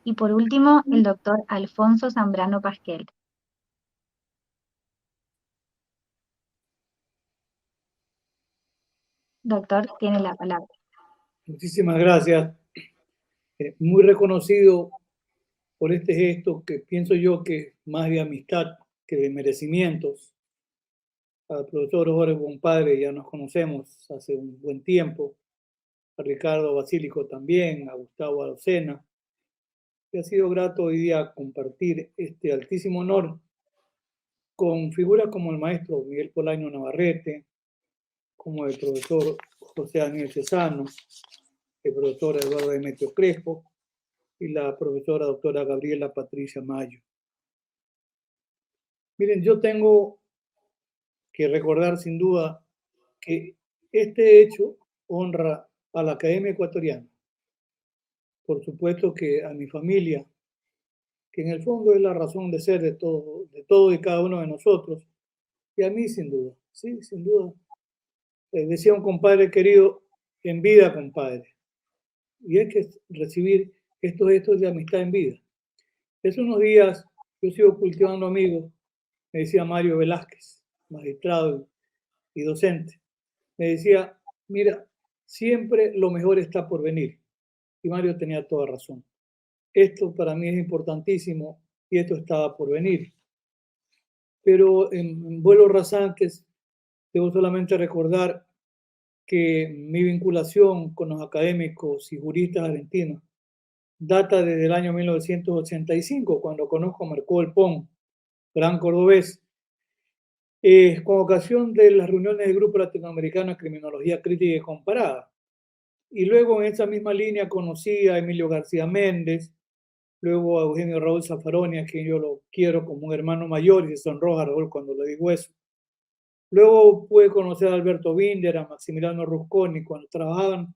Y por último, el doctor Alfonso Zambrano Pasquel. Doctor, tiene la palabra. Muchísimas gracias. Muy reconocido por este gesto que pienso yo que es más de amistad que de merecimientos. Al profesor Jorge Compadre ya nos conocemos hace un buen tiempo, a Ricardo Basílico también, a Gustavo Arocena. Y ha sido grato hoy día compartir este altísimo honor con figuras como el maestro Miguel Polaino Navarrete, como el profesor José Daniel Cesano, el profesor Eduardo Demetrio Crespo y la profesora doctora Gabriela Patricia Mayo. Miren, yo tengo que recordar sin duda que este hecho honra a la Academia Ecuatoriana, por supuesto que a mi familia, que en el fondo es la razón de ser de todo y cada uno de nosotros, y a mí sin duda, sí, sin duda. Decía un compadre querido, en vida, compadre, y hay que recibir estos gestos de amistad en vida. Hace unos días yo sigo cultivando amigos, me decía Mario Velázquez, magistrado y docente. Me decía, mira, siempre lo mejor está por venir. Y Mario tenía toda razón. Esto para mí es importantísimo y esto estaba por venir. Pero en vuelos rasantes, debo solamente recordar que mi vinculación con los académicos y juristas argentinos data desde el año 1985, cuando conozco a Marco del Pon, gran cordobés, con ocasión de las reuniones del Grupo Latinoamericano de Criminología Crítica y Comparada. Y luego en esa misma línea conocí a Emilio García Méndez, luego a Eugenio Raúl Zaffaroni, a quien yo lo quiero como un hermano mayor, y se sonroja Raúl cuando le digo eso. Luego pude conocer a Alberto Binder, a Maximiliano Rusconi, cuando trabajaban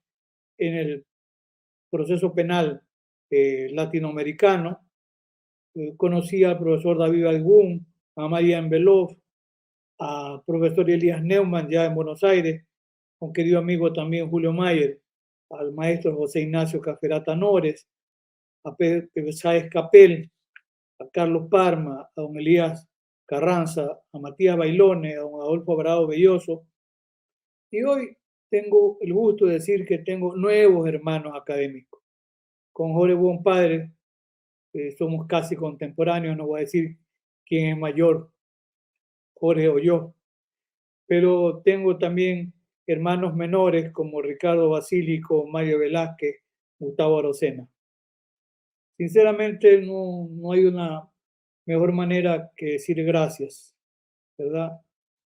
en el proceso penal latinoamericano. Conocí al profesor David Algún, a María Envelof, a profesor Elías Neumann ya en Buenos Aires, un querido amigo también Julio Mayer, al maestro José Ignacio Caferata Nores, a Pepe Sáez Capel, a Carlos Parma, a don Elías Carranza, a Matías Bailone, a don Adolfo Bravo Belloso. Y hoy tengo el gusto de decir que tengo nuevos hermanos académicos. Con Jorge Bonpadre somos casi contemporáneos, no voy a decir quién es mayor, Jorge o yo, pero tengo también hermanos menores como Ricardo Basílico, Mario Velázquez, Gustavo Arocena. Sinceramente no hay una mejor manera que decir gracias, ¿verdad?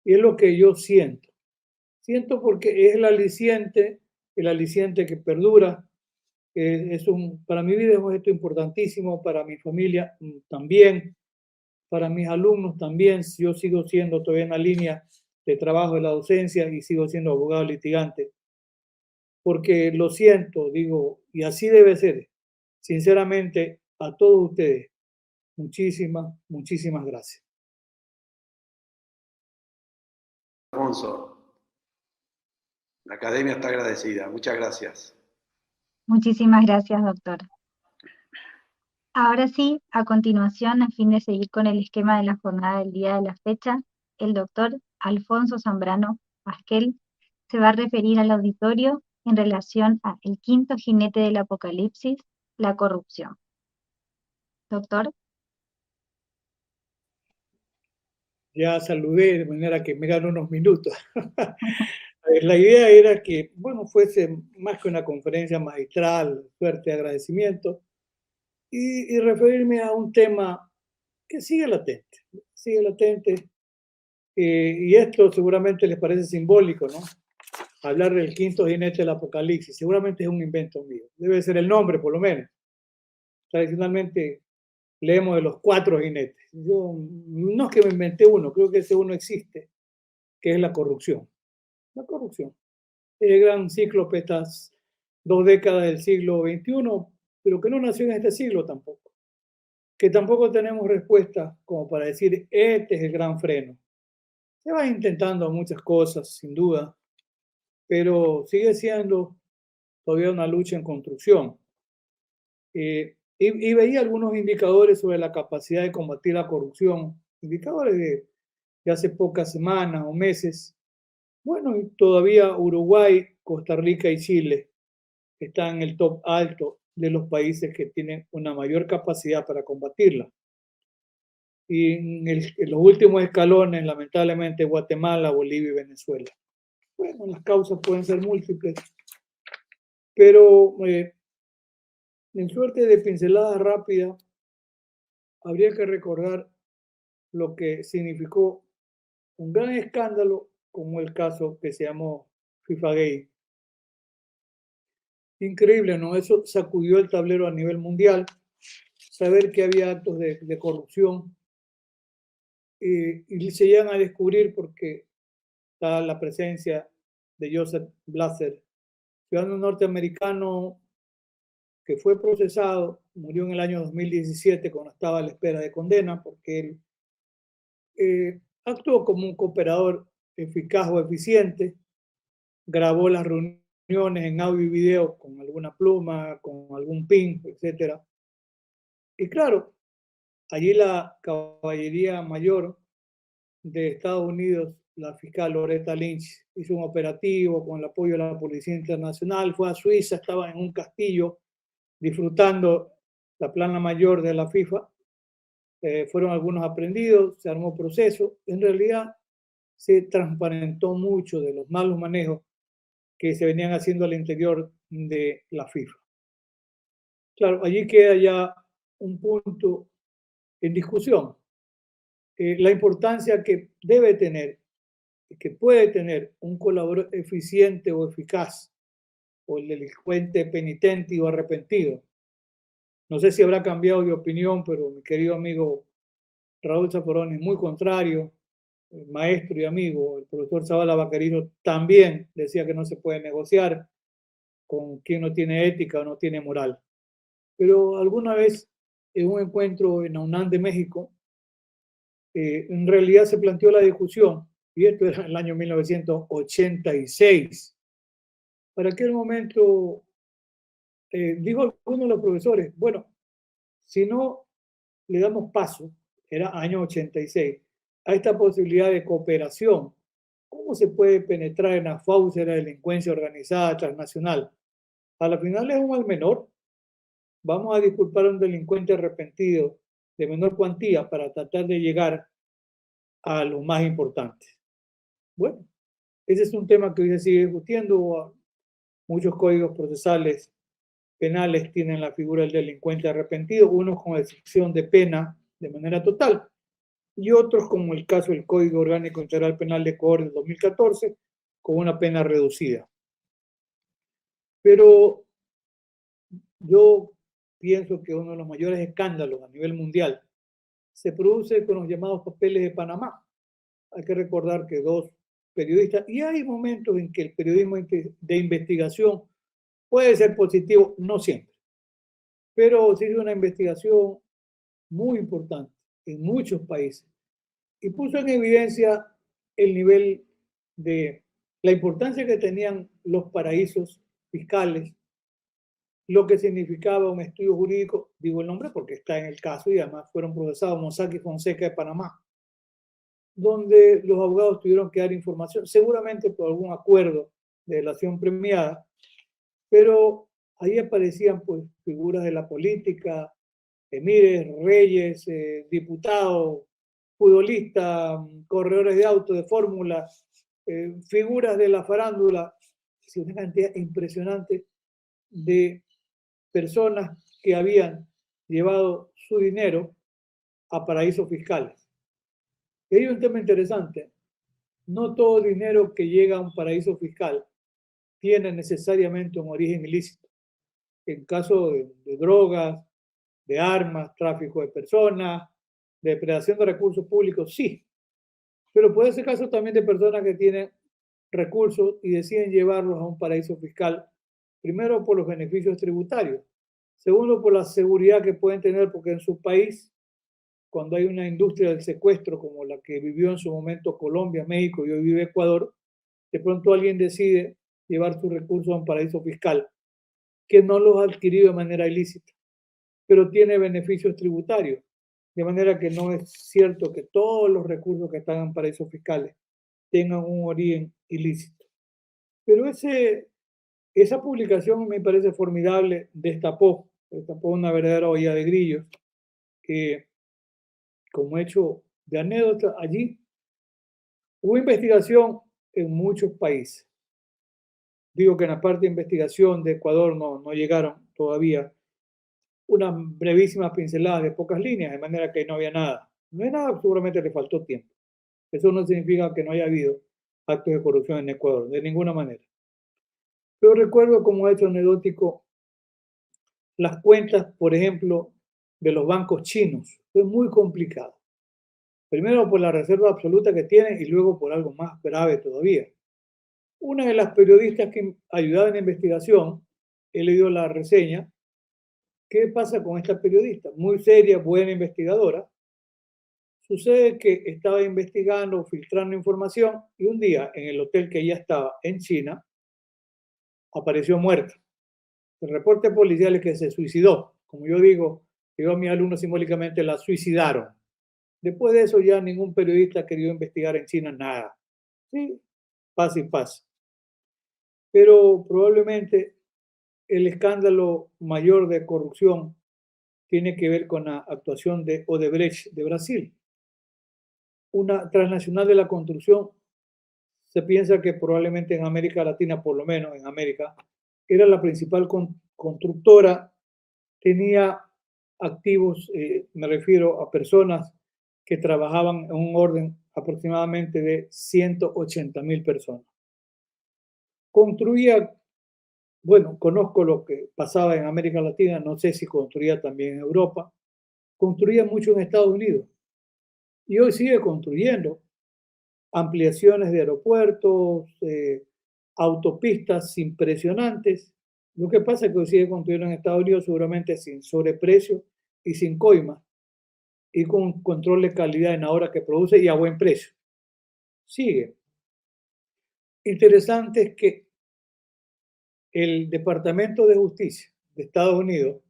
Y es lo que yo siento. Siento porque es el aliciente que perdura. Para mi vida es un gesto importantísimo, para mi familia también, para mis alumnos también. Yo sigo siendo todavía en la línea de trabajo de la docencia y sigo siendo abogado litigante. Porque lo siento, digo, y así debe ser. Sinceramente, a todos ustedes, muchísimas gracias. Alfonso, la academia está agradecida. Muchas gracias. Muchísimas gracias, doctor. Ahora sí, a continuación, a fin de seguir con el esquema de la jornada del día de la fecha, el doctor Alfonso Zambrano Pasquel se va a referir al auditorio en relación a el quinto jinete del apocalipsis, la corrupción. Doctor. Ya saludé de manera que me dan unos minutos. La idea era que, bueno, fuese más que una conferencia magistral, suerte, agradecimiento, y referirme a un tema que sigue latente, y esto seguramente les parece simbólico, ¿no? Hablar del quinto jinete del apocalipsis, seguramente es un invento mío, debe ser el nombre por lo menos. Tradicionalmente leemos de los 4 jinetes. Yo no es que me inventé uno, creo que ese uno existe, que es la corrupción. La corrupción. El gran cíclope, estas 2 décadas del siglo XXI, pero que no nació en este siglo tampoco. Que tampoco tenemos respuesta como para decir, este es el gran freno. Se va intentando muchas cosas, sin duda, pero sigue siendo todavía una lucha en construcción. y veía algunos indicadores sobre la capacidad de combatir la corrupción, indicadores de hace pocas semanas o meses. Bueno, y todavía Uruguay, Costa Rica y Chile están en el top alto de los países que tienen una mayor capacidad para combatirla. Y en los últimos escalones, lamentablemente, Guatemala, Bolivia y Venezuela. Bueno, las causas pueden ser múltiples, pero en suerte de pincelada rápida, habría que recordar lo que significó un gran escándalo, como el caso que se llamó FIFA Gate. Increíble, ¿no? Eso sacudió el tablero a nivel mundial, saber que había actos de corrupción y se llegan a descubrir porque está la presencia de Joseph Blatter, ciudadano norteamericano que fue procesado, murió en el año 2017 cuando estaba a la espera de condena porque él actuó como un cooperador eficaz o eficiente, grabó las reuniones en audio y video con alguna pluma, con algún pin, etc. Y claro, allí la Caballería Mayor de Estados Unidos, la fiscal Loretta Lynch, hizo un operativo con el apoyo de la Policía Internacional, fue a Suiza, estaba en un castillo disfrutando la plana mayor de la FIFA. Fueron algunos aprendidos, se armó proceso. En realidad se transparentó mucho de los malos manejos que se venían haciendo al interior de la FIFA. Claro, allí queda ya un punto en discusión. La importancia que debe tener, que puede tener un colaborador eficiente o eficaz, o el delincuente penitente o arrepentido. No sé si habrá cambiado de opinión, pero mi querido amigo Raúl Zaporón es muy contrario, maestro y amigo. El profesor Zavala Vaquerizo también decía que no se puede negociar con quien no tiene ética o no tiene moral. Pero alguna vez en un encuentro en la UNAM de México, en realidad se planteó la discusión, y esto era en el año 1986. Para aquel momento, dijo alguno de los profesores, bueno, si no le damos paso, era año 86, a esta posibilidad de cooperación, ¿cómo se puede penetrar en la fauce de la delincuencia organizada transnacional? A la final es un mal menor. Vamos a disculpar a un delincuente arrepentido de menor cuantía para tratar de llegar a lo más importante. Bueno, ese es un tema que hoy se sigue discutiendo. Muchos códigos procesales penales tienen la figura del delincuente arrepentido, unos con excepción de pena de manera total y otros, como el caso del Código Orgánico Integral Penal de Ecuador del 2014, con una pena reducida. Pero yo pienso que uno de los mayores escándalos a nivel mundial se produce con los llamados papeles de Panamá. Hay que recordar que dos periodistas, y hay momentos en que el periodismo de investigación puede ser positivo, no siempre, pero sí es una investigación muy importante en muchos países y puso en evidencia el nivel de la importancia que tenían los paraísos fiscales, lo que significaba un estudio jurídico, digo el nombre porque está en el caso y además fueron procesados Mossack y Fonseca de Panamá, donde los abogados tuvieron que dar información, seguramente por algún acuerdo de delación premiada, pero ahí aparecían pues figuras de la política, emires, reyes, diputados, futbolistas, corredores de auto, de fórmula, figuras de la farándula, una cantidad impresionante de personas que habían llevado su dinero a paraísos fiscales. Y hay un tema interesante. No todo dinero que llega a un paraíso fiscal tiene necesariamente un origen ilícito. En caso de drogas, de armas, tráfico de personas, depredación de recursos públicos, sí. Pero puede ser caso también de personas que tienen recursos y deciden llevarlos a un paraíso fiscal, primero por los beneficios tributarios, segundo por la seguridad que pueden tener, porque en su país, cuando hay una industria del secuestro como la que vivió en su momento Colombia, México y hoy vive Ecuador, de pronto alguien decide llevar sus recursos a un paraíso fiscal que no los ha adquirido de manera ilícita. pero tiene beneficios tributarios. De manera que no es cierto que todos los recursos que están en paraísos fiscales tengan un origen ilícito. Pero esa publicación me parece formidable, destapó una verdadera olla de grillos, que como hecho de anécdota, allí hubo investigación en muchos países. Digo que en la parte de investigación de Ecuador no llegaron todavía unas brevísimas pinceladas de pocas líneas, de manera que no había nada. No hay nada, seguramente le faltó tiempo. Eso no significa que no haya habido actos de corrupción en Ecuador, de ninguna manera. Pero recuerdo como hecho anecdótico las cuentas, por ejemplo, de los bancos chinos. Fue muy complicado. Primero por la reserva absoluta que tienen y luego por algo más grave todavía. Una de las periodistas que ayudaba en la investigación, he leído la reseña. ¿Qué pasa con esta periodista? Muy seria, buena investigadora. Sucede que estaba investigando, filtrando información y un día en el hotel que ella estaba en China apareció muerta. El reporte policial es que se suicidó. Como yo digo a mis alumnos simbólicamente, la suicidaron. Después de eso ya ningún periodista ha querido investigar en China nada. Sí, paz y paz. Pero probablemente el escándalo mayor de corrupción tiene que ver con la actuación de Odebrecht de Brasil. Una transnacional de la construcción, se piensa que probablemente en América Latina, por lo menos en América, era la principal constructora, tenía activos, me refiero a personas que trabajaban en un orden aproximadamente de 180,000 personas. Construía, bueno, conozco lo que pasaba en América Latina, no sé si construía también en Europa, construía mucho en Estados Unidos y hoy sigue construyendo ampliaciones de aeropuertos, autopistas impresionantes. Lo que pasa es que hoy sigue construyendo en Estados Unidos seguramente sin sobreprecio y sin coima y con control de calidad en la hora que produce y a buen precio. Sigue. Interesante es que el Departamento de Justicia de Estados Unidos,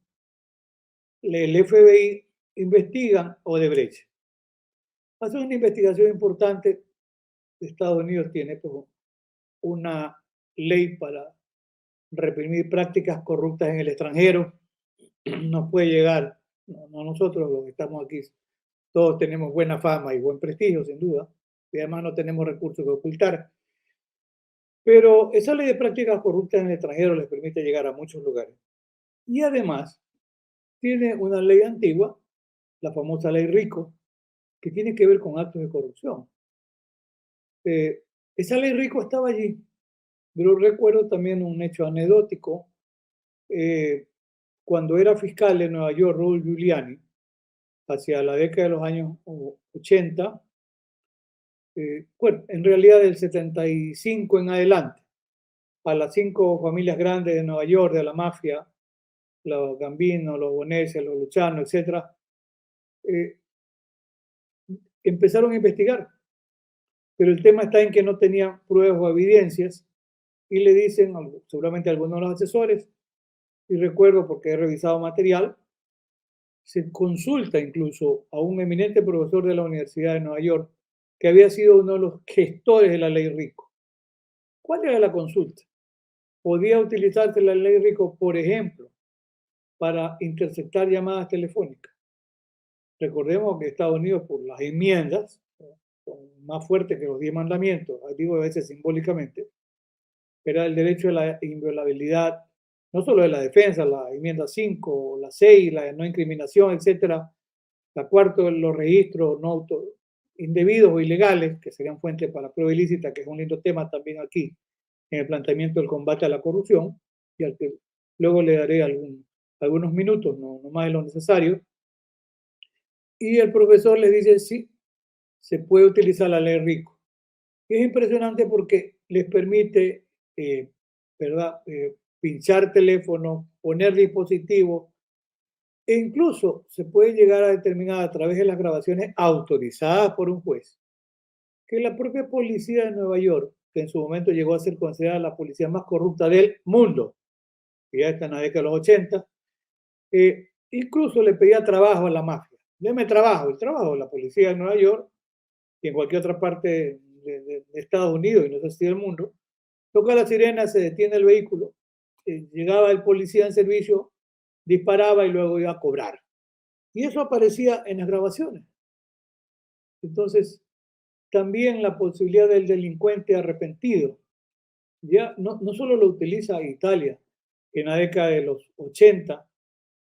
el FBI, investigan Odebrecht. Hace una investigación importante. Estados Unidos tiene pues, una ley para reprimir prácticas corruptas en el extranjero. Nos puede llegar, no nosotros los que estamos aquí, todos tenemos buena fama y buen prestigio, sin duda, y además no tenemos recursos que ocultar. Pero esa ley de prácticas corruptas en el extranjero les permite llegar a muchos lugares. Y además tiene una ley antigua, la famosa ley RICO, que tiene que ver con actos de corrupción. Esa ley RICO estaba allí, pero recuerdo también un hecho anecdótico. Cuando era fiscal de Nueva York, Rudy Giuliani, hacia la década de los años 80, bueno, en realidad del 75 en adelante, a las 5 familias grandes de Nueva York, de la mafia, los Gambino, los Bonesio, los Luciano, etc., empezaron a investigar. Pero el tema está en que no tenían pruebas o evidencias y le dicen, seguramente a algunos de los asesores, y recuerdo porque he revisado material, se consulta incluso a un eminente profesor de la Universidad de Nueva York que había sido uno de los gestores de la ley RICO. ¿Cuál era la consulta? ¿Podía utilizarse la ley RICO, por ejemplo, para interceptar llamadas telefónicas? Recordemos que Estados Unidos, por las enmiendas, son más fuertes que los 10 mandamientos, digo a veces simbólicamente, era el derecho a la inviolabilidad, no solo de la defensa, la enmienda 5, la 6, la de no incriminación, etcétera, la cuarta, los registros no indebidos o ilegales, que serían fuentes para prueba ilícita, que es un lindo tema también aquí, en el planteamiento del combate a la corrupción, y al que luego le daré algunos minutos, no más de lo necesario. Y el profesor les dice, sí, se puede utilizar la ley RICO. Y es impresionante porque les permite, ¿verdad?, pinchar teléfono, poner dispositivos, e incluso se puede llegar a determinar a través de las grabaciones autorizadas por un juez que la propia policía de Nueva York, que en su momento llegó a ser considerada la policía más corrupta del mundo, que ya está en la década de los 80, Incluso le pedía trabajo a la mafia. Deme trabajo. El trabajo de la policía en Nueva York y en cualquier otra parte de Estados Unidos y no sé si del mundo, toca la sirena, se detiene el vehículo, llegaba el policía en servicio, disparaba y luego iba a cobrar. Y eso aparecía en las grabaciones. Entonces, también la posibilidad del delincuente arrepentido, ya no solo lo utiliza Italia en la década de los 80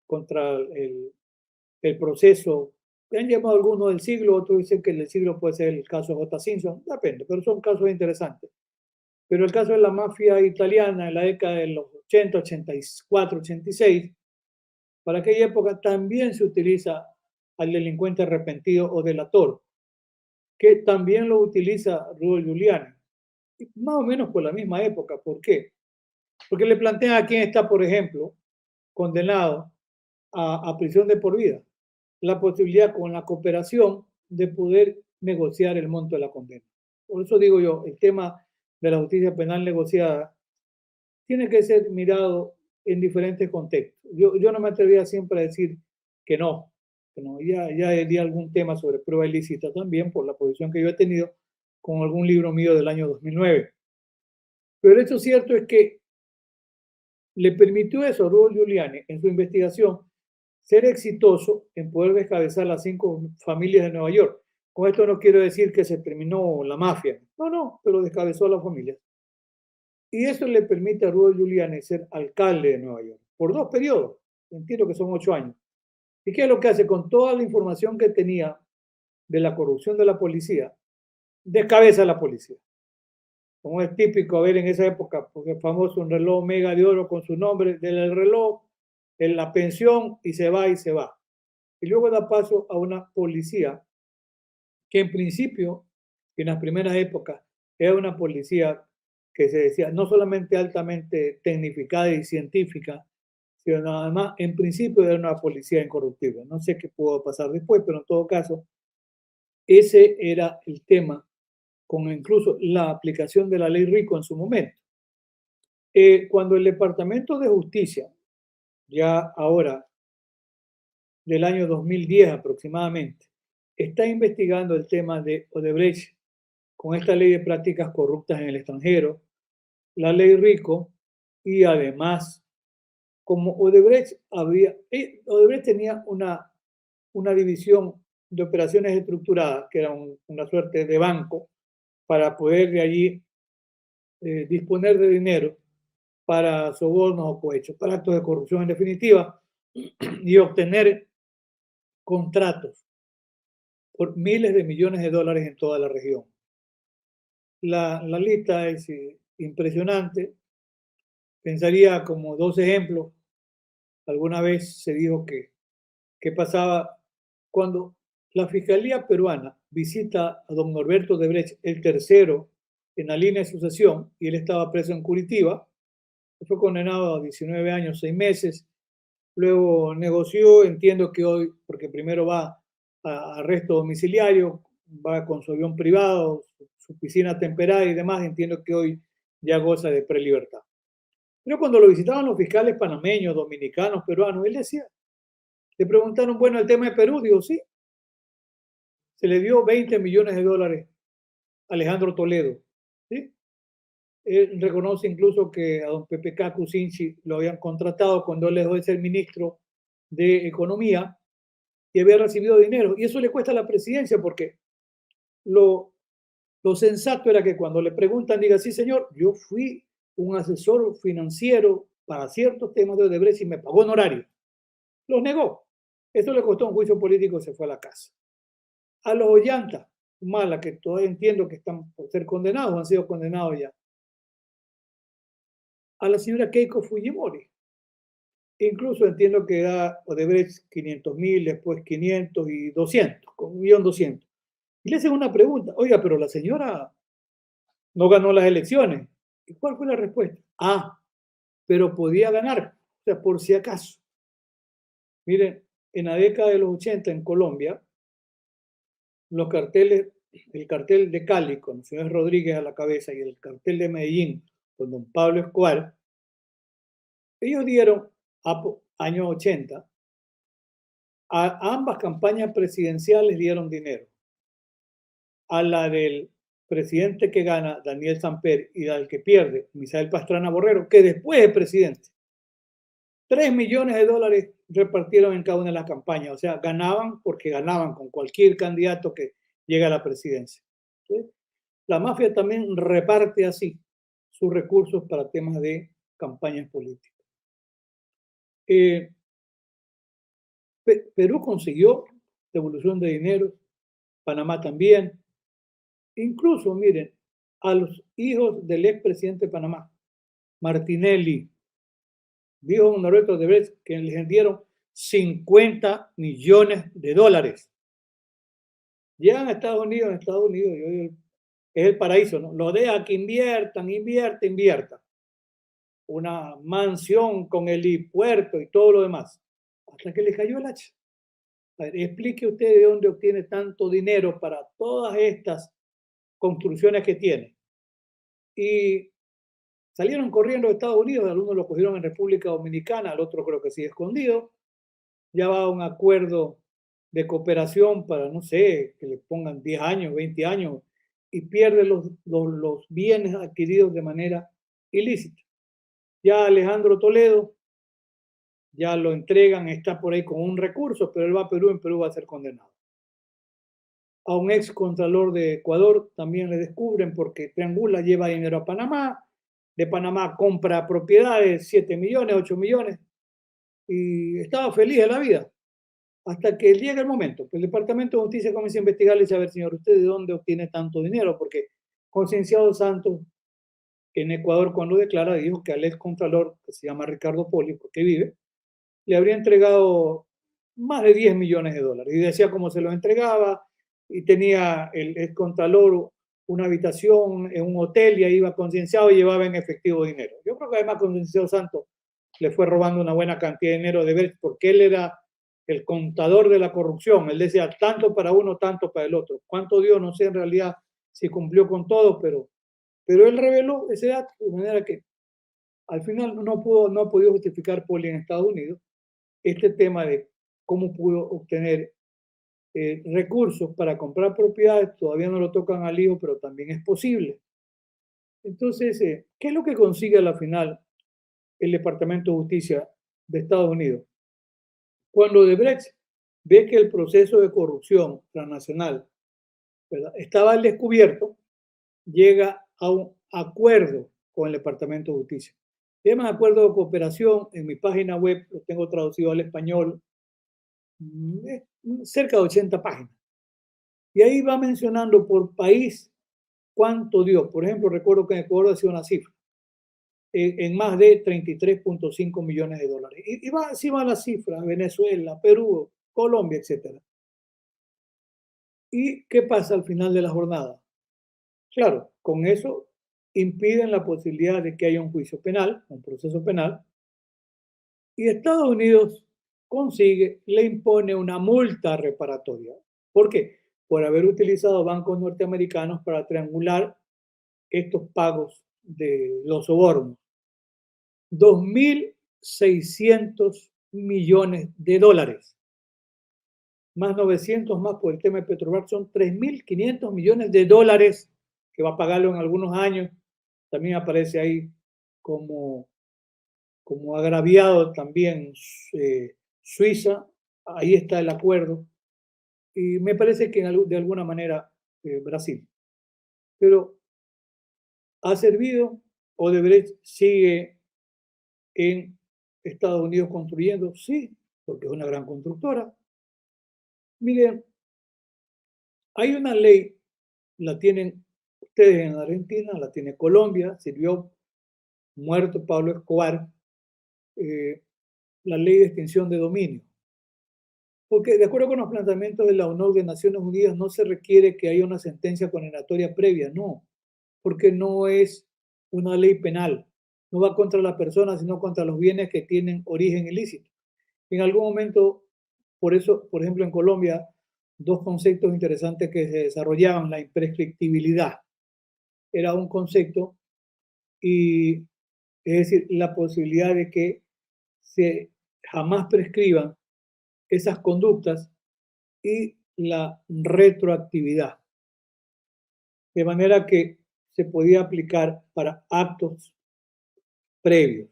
contra el proceso, que han llamado algunos del siglo, otros dicen que el del siglo puede ser el caso de J. Simpson, depende, pero son casos interesantes. Pero el caso de la mafia italiana en la década de los 80, 84, 86, para aquella época también se utiliza al delincuente arrepentido o delator, que también lo utiliza Rudolf Giuliani, más o menos por la misma época. ¿Por qué? Porque le plantean a quien está, por ejemplo, condenado a prisión de por vida, la posibilidad con la cooperación de poder negociar el monto de la condena. Por eso digo yo, el tema de la justicia penal negociada tiene que ser mirado en diferentes contextos. Yo no me atrevería siempre a decir que no. Ya di algún tema sobre prueba ilícita también por la posición que yo he tenido con algún libro mío del año 2009. Pero el hecho cierto es que le permitió eso a Rudolf Giuliani en su investigación ser exitoso en poder descabezar las 5 familias de Nueva York. Con esto no quiero decir que se terminó la mafia. No, pero descabezó a las familias. Y eso le permite a Rudolf Giuliani ser alcalde de Nueva York por 2 periodos. Entiendo que son 8 años. ¿Y qué es lo que hace? Con toda la información que tenía de la corrupción de la policía, descabeza a la policía. Como es típico ver en esa época, porque es famoso un reloj Omega de oro con su nombre, del reloj, en la pensión y se va. Y luego da paso a una policía que en principio, en las primeras épocas, era una policía que se decía no solamente altamente tecnificada y científica, sino además en principio era una policía incorruptible. No sé qué pudo pasar después, pero en todo caso, ese era el tema con incluso la aplicación de la ley Rico en su momento. Cuando el Departamento de Justicia, ya ahora del año 2010 aproximadamente, está investigando el tema de Odebrecht con esta ley de prácticas corruptas en el extranjero, la ley Rico, y además, como Odebrecht tenía una división de operaciones estructuradas, que era una suerte de banco, para poder de allí disponer de dinero para sobornos o cohechos, para actos de corrupción en definitiva, y obtener contratos por miles de millones de dólares en toda la región. La lista es impresionante. Pensaría como 2 ejemplos. Alguna vez se dijo que pasaba cuando la Fiscalía peruana visita a don Norberto Odebrecht, el tercero en la línea de sucesión, y él estaba preso en Curitiba, fue condenado a 19 años, 6 meses, luego negoció, entiendo que hoy, porque primero va a arresto domiciliario, va con su avión privado, su piscina temperada y demás, entiendo que hoy ya goza de prelibertad. Pero cuando lo visitaban los fiscales panameños, dominicanos, peruanos, él decía, le preguntaron, bueno, el tema de Perú, digo, sí, se le dio 20 millones de dólares a Alejandro Toledo, ¿sí? Él reconoce incluso que a don PPK Kuczynski lo habían contratado cuando él dejó de ser ministro de Economía y había recibido dinero. Y eso le cuesta a la presidencia porque lo sensato era que cuando le preguntan, diga, sí, señor, yo fui un asesor financiero para ciertos temas de Odebrecht y me pagó honorario. Los negó. Eso le costó un juicio político y se fue a la casa. A los Ollanta, Humala, que todavía entiendo que están por ser condenados, han sido condenados ya. A la señora Keiko Fujimori. Incluso entiendo que da Odebrecht 500.000, después 500 y 200, con 1.200.000. Y le hacen una pregunta, oiga, pero la señora no ganó las elecciones. ¿Y cuál fue la respuesta? Pero podía ganar, o sea, por si acaso. Miren, en la década de los 80 en Colombia, los carteles, el cartel de Cali con el señor Rodríguez a la cabeza y el cartel de Medellín con don Pablo Escobar, ellos dieron, años 80, A ambas campañas presidenciales dieron dinero. A la del presidente que gana, Daniel Samper, y al que pierde, Misael Pastrana Borrero, que después es presidente. 3 millones de dólares repartieron en cada una de las campañas. O sea, ganaban porque ganaban con cualquier candidato que llega a la presidencia. ¿Sí? La mafia también reparte así sus recursos para temas de campañas políticas. Perú consiguió devolución de dinero, Panamá también. Incluso, miren, a los hijos del expresidente de Panamá, Martinelli, dijo Norberto Odebrecht que les dieron 50 millones de dólares. Llegan a Estados Unidos, es el paraíso, ¿no? Lo deja que inviertan. Una mansión con helipuerto y todo lo demás. Hasta que le cayó el hacha. A ver, explique usted de dónde obtiene tanto dinero para todas estas construcciones que tiene. Y salieron corriendo de Estados Unidos, algunos lo cogieron en República Dominicana, el otro creo que sigue escondido. Ya va a un acuerdo de cooperación para, no sé, que le pongan 10 años, 20 años, y pierde los bienes adquiridos de manera ilícita. Ya Alejandro Toledo, ya lo entregan, está por ahí con un recurso, pero él va a Perú, en Perú va a ser condenado. A un ex contralor de Ecuador también le descubren porque triangula, lleva dinero a Panamá, de Panamá compra propiedades, 7 millones, 8 millones, y estaba feliz de la vida. Hasta que llega el momento, el Departamento de Justicia comienza a investigar y dice, a ver, señor, ¿usted de dónde obtiene tanto dinero? Porque Concienciado Santos en Ecuador, cuando declara, dijo que al ex contralor, que se llama Ricardo Poli, porque vive, le habría entregado más de 10 millones de dólares. Y decía cómo se los entregaba, y tenía el ex contralor una habitación en un hotel y ahí iba Concienciado y llevaba en efectivo dinero. Yo creo que además Concienciado Santos le fue robando una buena cantidad de dinero de Brecht porque él era el contador de la corrupción. Él decía tanto para uno, tanto para el otro. ¿Cuánto dio? No sé en realidad si cumplió con todo, pero él reveló ese dato de manera que al final no ha podido justificar Poli en Estados Unidos este tema de cómo pudo obtener recursos para comprar propiedades. Todavía no lo tocan al hijo, pero también es posible. Entonces, ¿qué es lo que consigue a la final el Departamento de Justicia de Estados Unidos? Cuando Odebrecht ve que el proceso de corrupción transnacional, ¿verdad?, estaba al descubierto, llega a un acuerdo con el Departamento de Justicia. Se llama acuerdo de cooperación. En mi página web lo tengo traducido al español, cerca de 80 páginas. Y ahí va mencionando por país cuánto dio. Por ejemplo, recuerdo que en Ecuador hacía una cifra en más de 33.5 millones de dólares. Y va encima la cifra, Venezuela, Perú, Colombia, etc. ¿Y qué pasa al final de la jornada? Claro, con eso impiden la posibilidad de que haya un juicio penal, un proceso penal, y Estados Unidos le impone una multa reparatoria. ¿Por qué? Por haber utilizado bancos norteamericanos para triangular estos pagos de los sobornos. 2.600 millones de dólares, más 900 más por el tema de Petrobras, son 3.500 millones de dólares que va a pagarlo en algunos años. También aparece ahí como agraviado también Suiza. Ahí está el acuerdo. Y me parece que de alguna manera Brasil. Pero ha servido. Odebrecht sigue en Estados Unidos construyendo, sí, porque es una gran constructora. Miren, hay una ley, la tienen ustedes en Argentina, la tiene Colombia, sirvió muerto Pablo Escobar, la ley de extinción de dominio. Porque de acuerdo con los planteamientos de la ONU de Naciones Unidas no se requiere que haya una sentencia condenatoria previa, no, porque no es una ley penal, no va contra la persona, sino contra los bienes que tienen origen ilícito. En algún momento, por eso, por ejemplo, en Colombia, dos conceptos interesantes que se desarrollaban, la imprescriptibilidad, era un concepto, y es decir, la posibilidad de que jamás prescriban esas conductas y la retroactividad, de manera que se podía aplicar para actos previos.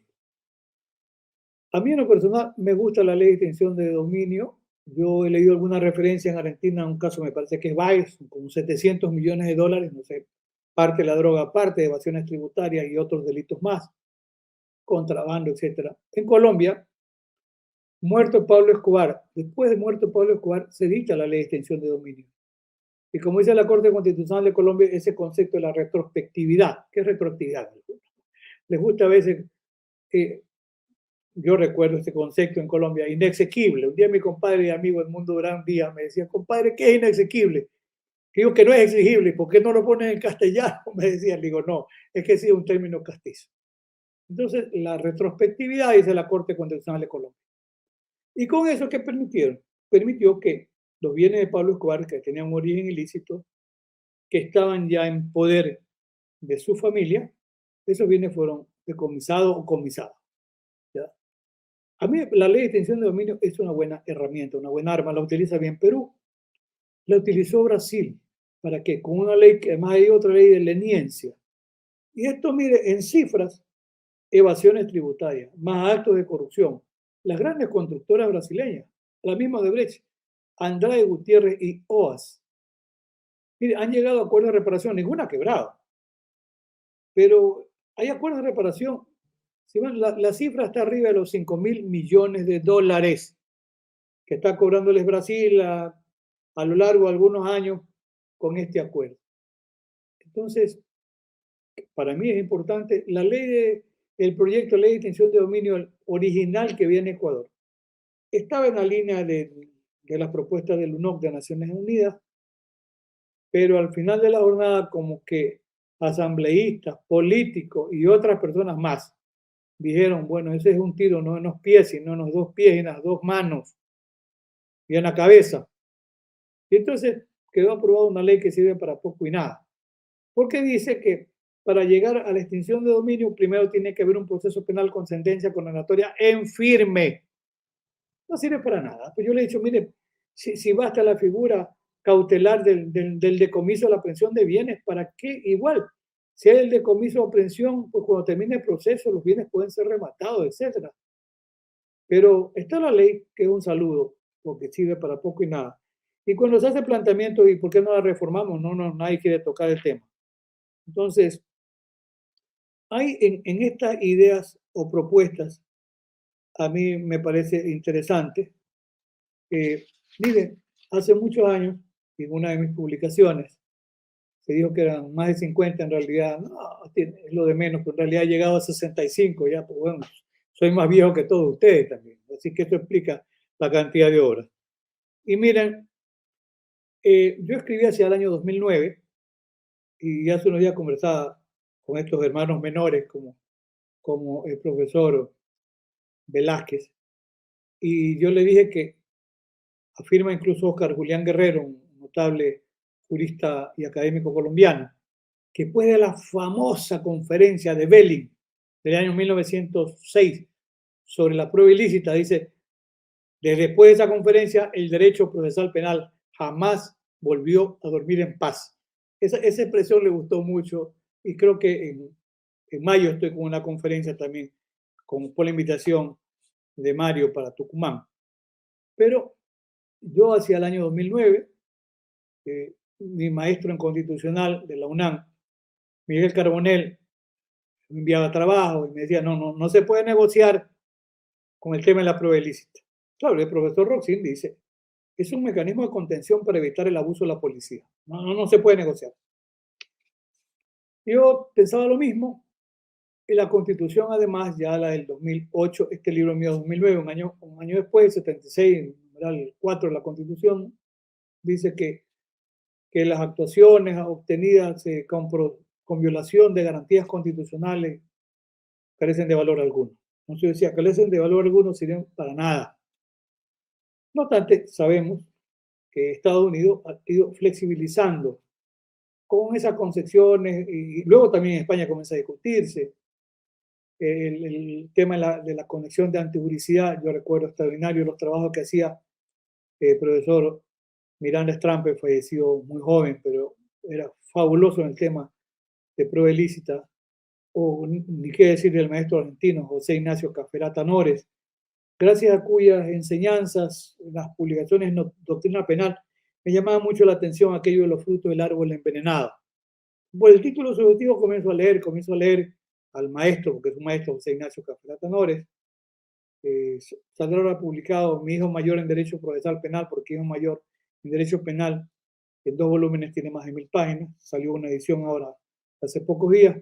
A mí en lo personal me gusta la ley de extinción de dominio. Yo he leído alguna referencia en Argentina, un caso me parece que es Baez, con 700 millones de dólares, no sé, parte de la droga, parte de evasiones tributarias y otros delitos más, contrabando, etc. En Colombia, muerto Pablo Escobar, después de muerto Pablo Escobar, se dicta la ley de extinción de dominio. Y como dice la Corte Constitucional de Colombia, ese concepto de la retrospectividad. ¿Qué es retroactividad? Les gusta a veces, yo recuerdo este concepto en Colombia, inexequible. Un día mi compadre y amigo Edmundo Durán Díaz me decía, compadre, ¿qué es inexequible? Digo que no es exigible, ¿por qué no lo ponen en castellano? Me decían, digo, no, es que sí es un término castizo. Entonces, la retrospectividad dice la Corte Constitucional de Colombia. Y con eso, ¿qué permitieron? Permitió que los bienes de Pablo Escobar, que tenían un origen ilícito, que estaban ya en poder de su familia, esos bienes fueron decomisados o comisados. ¿Ya? A mí la ley de extinción de dominio es una buena herramienta, una buena arma, la utiliza bien Perú, la utilizó Brasil. ¿Para qué? Con una ley que además hay otra ley de leniencia. Y esto, mire, en cifras, evasiones tributarias, más actos de corrupción. Las grandes constructoras brasileñas, la misma de Brecht, Andrade Gutiérrez y OAS, mire, han llegado a acuerdos de reparación, ninguna ha quebrado, pero hay acuerdos de reparación. Si ven, la cifra está arriba de los 5.000 millones de dólares que está cobrándoles Brasil a lo largo de algunos años con este acuerdo. Entonces, para mí es importante, el proyecto de ley de extinción de dominio original que viene a Ecuador estaba en la línea de las propuestas del UNOC de Naciones Unidas, pero al final de la jornada como que asambleístas, políticos y otras personas más dijeron, bueno, ese es un tiro no en los pies, sino en los dos pies y en las dos manos y en la cabeza. Y entonces quedó aprobada una ley que sirve para poco y nada, porque dice que para llegar a la extinción de dominio primero tiene que haber un proceso penal con sentencia condenatoria en firme. No sirve para nada. Pues yo le he dicho, mire, si basta la figura cautelar del decomiso de la aprehensión de bienes, ¿para qué? Igual, si hay el decomiso o aprehensión, pues cuando termine el proceso los bienes pueden ser rematados, etc. Pero está la ley, que es un saludo, porque sirve para poco y nada. Y cuando se hace planteamiento, ¿y por qué no la reformamos? No, nadie quiere tocar el tema. Entonces, hay en estas ideas o propuestas, a mí me parece interesante. Miren, hace muchos años, en una de mis publicaciones, se dijo que eran más de 50, en realidad, no, es lo de menos, pero en realidad he llegado a 65, ya, pues bueno, soy más viejo que todos ustedes también, así que esto explica la cantidad de horas. Y miren, yo escribí hacia el año 2009, y hace unos días conversaba con estos hermanos menores, como el profesor Velázquez, y yo le dije que afirma incluso Oscar Julián Guerrero, un notable jurista y académico colombiano, que después de la famosa conferencia de Belling del año 1906 sobre la prueba ilícita, dice, desde después de esa conferencia el derecho procesal penal jamás volvió a dormir en paz. Esa expresión le gustó mucho y creo que en mayo estoy con una conferencia también por la invitación de Mario para Tucumán. Pero yo hacia el año 2009, mi maestro en constitucional de la UNAM, Miguel Carbonell, me enviaba trabajo y me decía, no se puede negociar con el tema de la prueba ilícita. Claro, el profesor Roxin dice, es un mecanismo de contención para evitar el abuso de la policía. No se puede negociar. Yo pensaba lo mismo, y la Constitución, además, ya la del 2008, este libro mío 2009, un año después, 76, numeral 4 de la Constitución, dice que las actuaciones obtenidas con violación de garantías constitucionales carecen de valor alguno. Entonces decía, carecen de valor alguno, sirven para nada. No obstante, sabemos que Estados Unidos ha ido flexibilizando con esas concepciones y luego también en España comienza a discutirse el tema de la conexión de antijuricidad. Yo recuerdo extraordinario los trabajos que hacía El profesor Miranda Strampe falleció muy joven, pero era fabuloso en el tema de prueba ilícita, o ni qué decir del maestro argentino José Ignacio Caferata Nores, gracias a cuyas enseñanzas, las publicaciones en doctrina penal, me llamaba mucho la atención aquello de los frutos del árbol envenenado. Por el título subjetivo comienzo a leer al maestro, porque es un maestro, José Ignacio Caferata Nores. Saldrá ahora publicado Mi hijo mayor en Derecho Procesal Penal, porque hijo mayor en Derecho Penal, en 2 volúmenes, tiene más de 1000 páginas. Salió una edición ahora hace pocos días.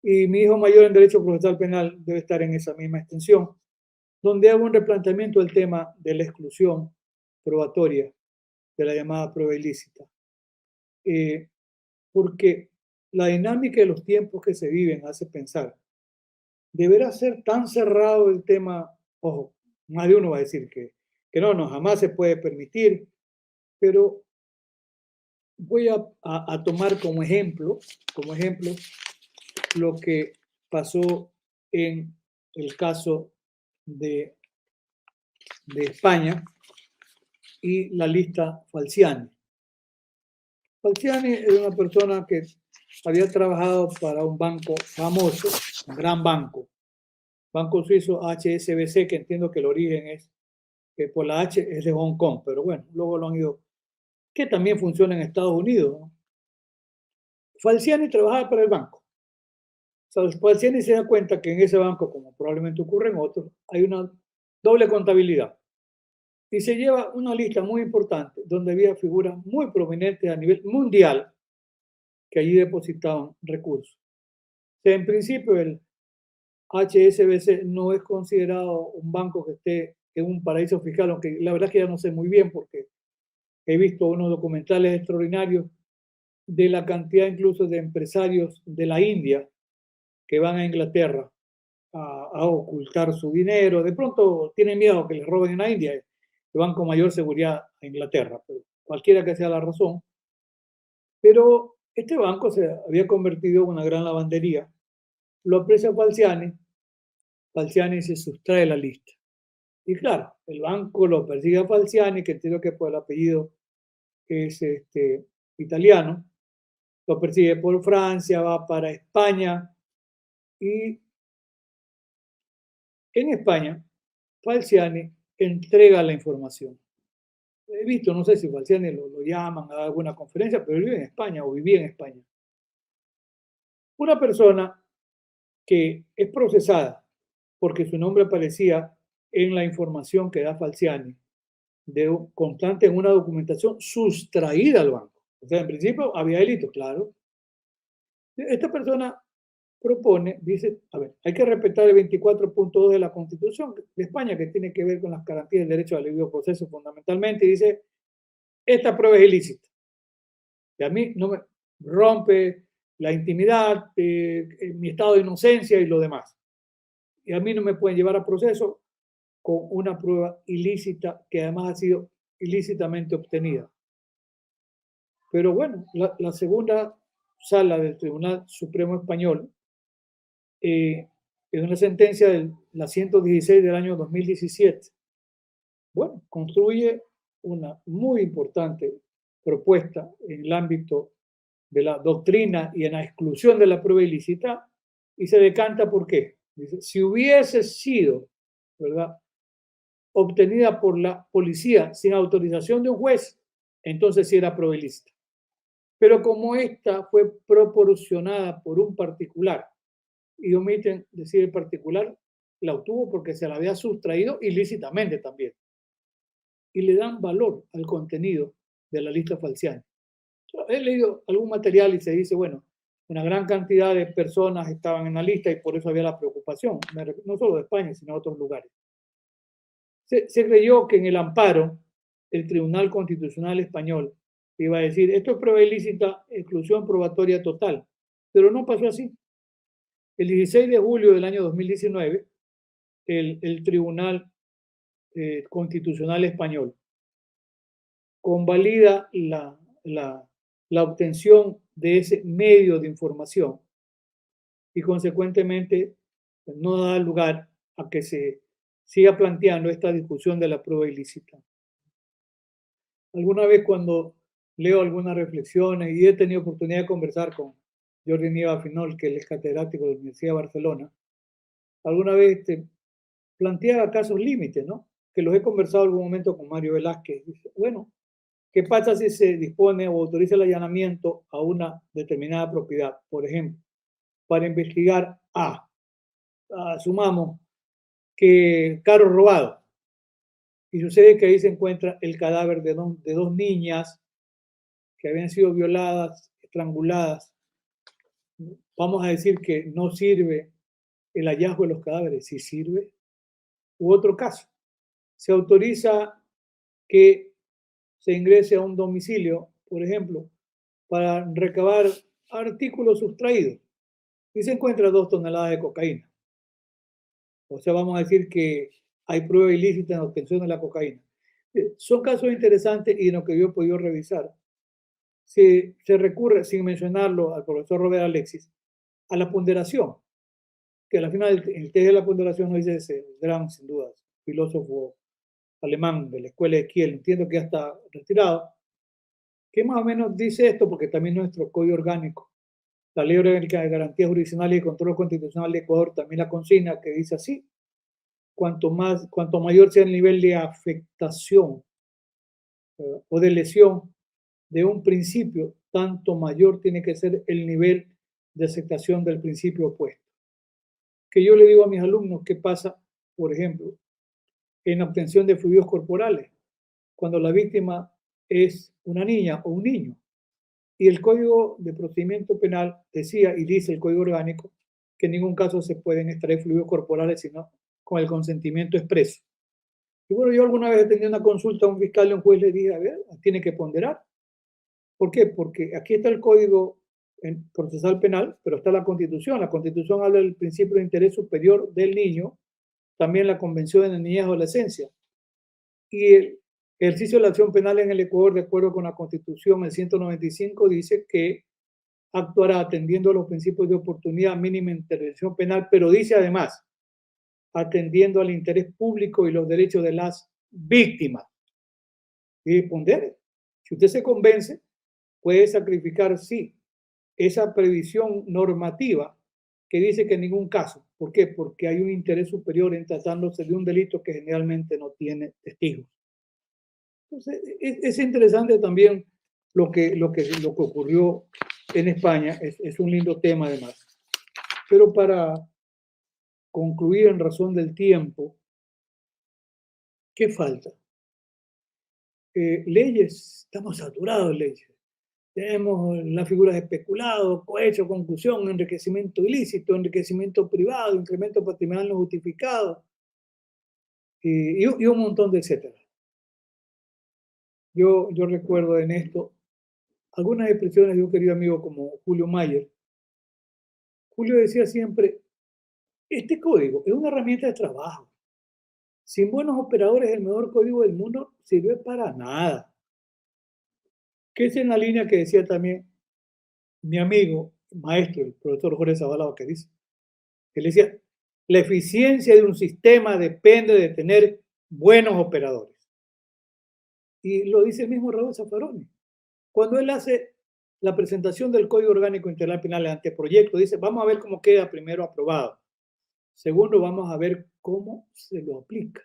Y Mi hijo mayor en Derecho Procesal Penal debe estar en esa misma extensión, donde hago un replanteamiento del tema de la exclusión probatoria de la llamada prueba ilícita. Porque la dinámica de los tiempos que se viven hace pensar, ¿deberá ser tan cerrado el tema? Ojo, más de uno va a decir que no, jamás se puede permitir, pero voy a tomar como ejemplo lo que pasó en el caso de España y la lista Falciani. Falciani es una persona que había trabajado para un banco famoso, un gran banco suizo HSBC, que entiendo que el origen es, por la H es de Hong Kong, pero bueno, luego lo han ido, que también funciona en Estados Unidos, ¿no? Falciani trabajaba para el banco. O sea, Falciani se da cuenta que en ese banco, como probablemente ocurre en otros, hay una doble contabilidad. Y se lleva una lista muy importante donde había figuras muy prominentes a nivel mundial que allí depositaban recursos. O sea, en principio, el HSBC no es considerado un banco que esté en un paraíso fiscal, aunque la verdad es que ya no sé muy bien porque he visto unos documentales extraordinarios de la cantidad incluso de empresarios de la India que van a Inglaterra a ocultar su dinero. De pronto tienen miedo que les roben en la India, que van con mayor seguridad a Inglaterra, pero cualquiera que sea la razón. Pero este banco se había convertido en una gran lavandería. Lo aprecia Falciani se sustrae de la lista. Y claro, el banco lo persigue a Falciani, que entiendo que por el apellido es italiano, lo persigue por Francia, va para España, y en España Falciani entrega la información. He visto, no sé si Falciani lo llaman a alguna conferencia, pero vive en España o vivía en España. Una persona que es procesada porque su nombre aparecía en la información que da Falciani, constante en una documentación sustraída al banco. O sea, en principio había delito, claro. Esta persona propone, dice, a ver, hay que respetar el 24.2 de la Constitución de España, que tiene que ver con las garantías del derecho al debido proceso fundamentalmente, y dice, esta prueba es ilícita. Y a mí no me rompe la intimidad, mi estado de inocencia y lo demás. Y a mí no me pueden llevar a proceso con una prueba ilícita que además ha sido ilícitamente obtenida. Pero bueno, la segunda sala del Tribunal Supremo Español, en una sentencia de la 116 del año 2017, bueno, construye una muy importante propuesta en el ámbito de la doctrina y en la exclusión de la prueba ilícita, y se decanta por qué. Dice, si hubiese sido, ¿verdad?, obtenida por la policía sin autorización de un juez, entonces sí era prueba ilícita. Pero como esta fue proporcionada por un particular, y omiten decir el particular, la obtuvo porque se la había sustraído ilícitamente también. Y le dan valor al contenido de la lista Falciani. He leído algún material y se dice, bueno, una gran cantidad de personas estaban en la lista y por eso había la preocupación, no solo de España, sino de otros lugares. Se creyó que en el amparo el Tribunal Constitucional Español iba a decir, esto es prueba ilícita, exclusión probatoria total, pero no pasó así. El 16 de julio del año 2019, el Tribunal Constitucional Español convalida la obtención de ese medio de información y consecuentemente no da lugar a que se siga planteando esta discusión de la prueba ilícita. Alguna vez cuando leo algunas reflexiones y he tenido oportunidad de conversar con Jordi Nieva Finol, que él es catedrático de la Universidad de Barcelona, alguna vez planteaba casos límites, ¿no? Que los he conversado en algún momento con Mario Velázquez. Dice, bueno, ¿qué pasa si se dispone o autoriza el allanamiento a una determinada propiedad? Por ejemplo, para investigar asumamos que carro robado, y sucede que ahí se encuentra el cadáver de dos niñas que habían sido violadas, estranguladas. Vamos a decir que no sirve el hallazgo de los cadáveres, sí sirve. U otro caso, se autoriza que se ingrese a un domicilio, por ejemplo, para recabar artículos sustraídos y se encuentra 2 toneladas de cocaína. O sea, vamos a decir que hay prueba ilícita en la obtención de la cocaína. Son casos interesantes y en lo que yo he podido revisar, se recurre, sin mencionarlo al profesor Robert Alexis, a la ponderación, que al final el test de la ponderación no dice ese gran, sin duda, filósofo alemán de la escuela de Kiel, entiendo que ya está retirado, que más o menos dice esto, porque también nuestro código orgánico, la Ley Orgánica de Garantías Jurisdiccionales y Control Constitucional de Ecuador también la consigna, que dice así: cuanto mayor sea el nivel de afectación o de lesión de un principio, tanto mayor tiene que ser el nivel de aceptación del principio opuesto. Que yo le digo a mis alumnos, ¿qué pasa, por ejemplo, en la obtención de fluidos corporales, cuando la víctima es una niña o un niño? Y el Código de Procedimiento Penal decía, y dice el Código Orgánico, que en ningún caso se pueden extraer fluidos corporales sino con el consentimiento expreso. Y bueno, yo alguna vez he tenido una consulta a un fiscal y a un juez, le dije, a ver, tiene que ponderar. ¿Por qué? Porque aquí está el Código Procesal Penal, pero está la Constitución. La Constitución habla del principio de interés superior del niño, también la Convención de la Niñez y Adolescencia. Y el ejercicio de la acción penal en el Ecuador, de acuerdo con la Constitución, el 195, dice que actuará atendiendo a los principios de oportunidad, mínima intervención penal, pero dice además, atendiendo al interés público y los derechos de las víctimas. Y pondere, si usted se convence, puede sacrificar, sí, esa previsión normativa que dice que en ningún caso. ¿Por qué? Porque hay un interés superior en tratándose de un delito que generalmente no tiene testigos. Entonces, es interesante también lo que ocurrió en España. Es un lindo tema además. Pero para concluir en razón del tiempo, ¿qué falta? Leyes, estamos saturados de leyes. Tenemos las figuras de especulado, cohecho, conclusión, enriquecimiento ilícito, enriquecimiento privado, incremento patrimonial no justificado y un montón de etcétera. Yo recuerdo en esto algunas expresiones de un querido amigo como Julio Mayer. Julio decía siempre, este código es una herramienta de trabajo. Sin buenos operadores, el mejor código del mundo sirve para nada. Que es en la línea que decía también mi amigo, maestro, el profesor Jorge Zavala, que dice, él decía, la eficiencia de un sistema depende de tener buenos operadores. Y lo dice el mismo Raúl Zaffaroni. Cuando él hace la presentación del Código Orgánico Integral Penal, el anteproyecto, dice, vamos a ver cómo queda primero aprobado. Segundo, vamos a ver cómo se lo aplica.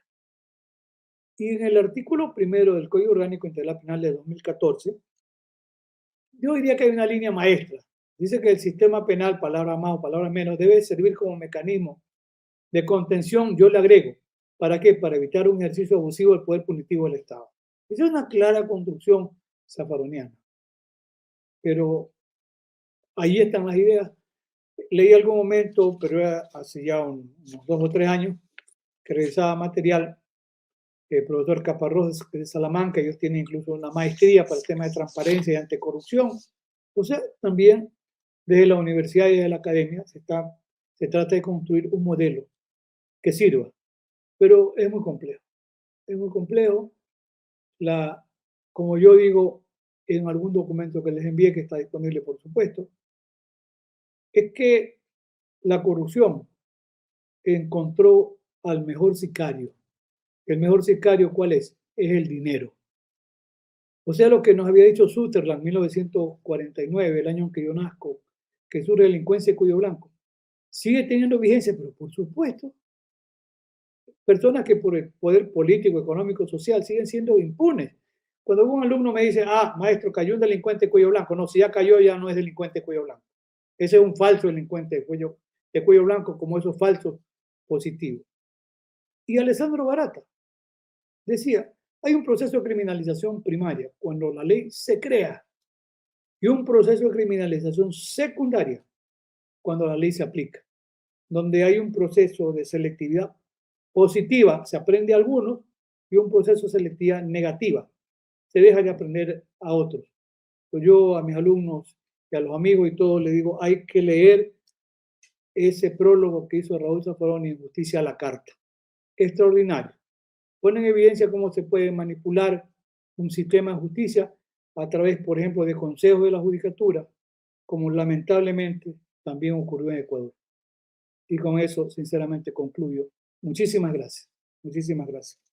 Y en el artículo primero del Código Orgánico Integral Penal de 2014, yo diría que hay una línea maestra. Dice que el sistema penal, palabra más o palabra menos, debe servir como mecanismo de contención, yo le agrego. ¿Para qué? Para evitar un ejercicio abusivo del poder punitivo del Estado. Esa es una clara construcción zaffaroniana. Pero ahí están las ideas. Leí algún momento, pero hace ya unos 2 o 3 años, que revisaba material, el profesor Caparrós de Salamanca, ellos tienen incluso una maestría para el tema de transparencia y anticorrupción. O sea, también desde la universidad y desde la academia se trata de construir un modelo que sirva, pero es muy complejo. Es muy complejo. Como yo digo en algún documento que les envié, que está disponible por supuesto, es que la corrupción encontró al mejor sicario. ¿El mejor sicario cuál es? Es el dinero. O sea, lo que nos había dicho Sutherland en 1949, el año en que yo nazco, que surge delincuencia de cuello blanco, sigue teniendo vigencia, pero por supuesto, personas que por el poder político, económico, social siguen siendo impunes. Cuando un alumno me dice, maestro, cayó un delincuente de cuello blanco, no, si ya cayó ya no es delincuente de cuello blanco. Ese es un falso delincuente de cuello blanco, como esos falsos positivos. Y Alessandro Barata decía, hay un proceso de criminalización primaria cuando la ley se crea y un proceso de criminalización secundaria cuando la ley se aplica, donde hay un proceso de selectividad positiva, se aprende a algunos, y un proceso de selectividad negativa, se deja de aprender a otros. Pues yo a mis alumnos y a los amigos y todos les digo, hay que leer ese prólogo que hizo Raúl Zaffaroni en Justicia a la Carta. Extraordinario. Pone en evidencia cómo se puede manipular un sistema de justicia a través, por ejemplo, de consejos de la judicatura, como lamentablemente también ocurrió en Ecuador. Y con eso, sinceramente, concluyo. Muchísimas gracias. Muchísimas gracias.